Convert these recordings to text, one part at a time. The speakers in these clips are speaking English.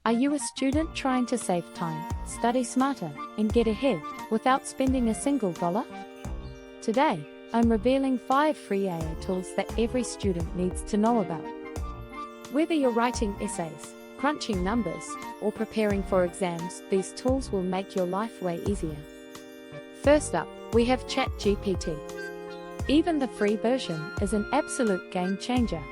Are you a student trying to save time, study smarter, and get ahead without spending a single dollar? Today, I'm revealing 5 free AI tools that every student needs to know about. Whether you're writing essays, crunching numbers, or preparing for exams, these tools will make your life way easier. First up, we have ChatGPT. Even the free version is an absolute game changer.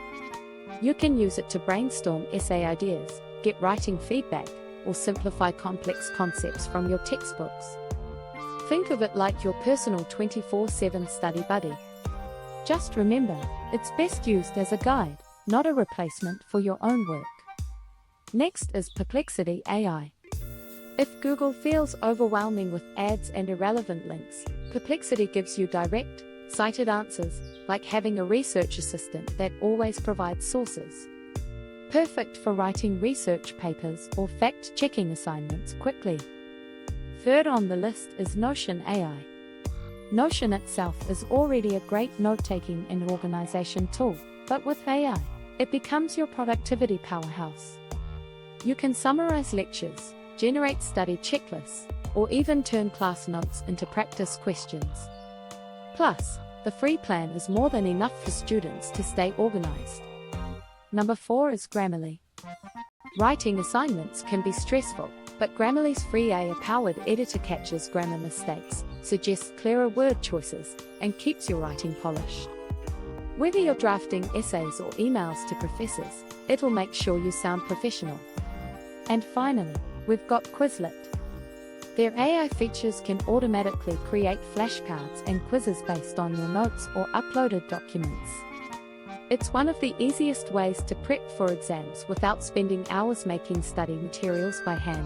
You can use it to brainstorm essay ideas, get writing feedback, or simplify complex concepts from your textbooks. Think of it like your personal 24/7 study buddy. Just remember, it's best used as a guide, not a replacement for your own work. Next is Perplexity AI. If Google feels overwhelming with ads and irrelevant links, Perplexity gives you direct, cited answers, like having a research assistant that always provides sources. Perfect for writing research papers or fact-checking assignments quickly. Third on the list is Notion AI. Notion itself is already a great note-taking and organization tool, but with AI, it becomes your productivity powerhouse. You can summarize lectures, generate study checklists, or even turn class notes into practice questions. Plus, the free plan is more than enough for students to stay organized. Number 4 is Grammarly. Writing assignments can be stressful, but Grammarly's free AI-powered editor catches grammar mistakes, suggests clearer word choices, and keeps your writing polished. Whether you're drafting essays or emails to professors, it'll make sure you sound professional. And finally, we've got Quizlet. Their AI features can automatically create flashcards and quizzes based on your notes or uploaded documents. It's one of the easiest ways to prep for exams without spending hours making study materials by hand.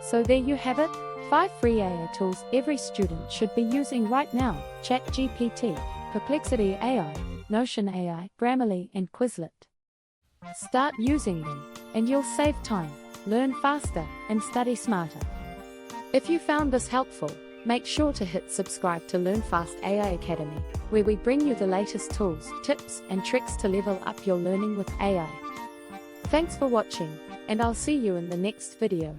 So there you have it, 5 free AI tools every student should be using right now: ChatGPT, Perplexity AI, Notion AI, Grammarly, and Quizlet. Start using them, and you'll save time, learn faster, and study smarter. If you found this helpful, make sure to hit subscribe to LearnFast AI Academy, where we bring you the latest tools, tips, and tricks to level up your learning with AI. Thanks for watching, and I'll see you in the next video.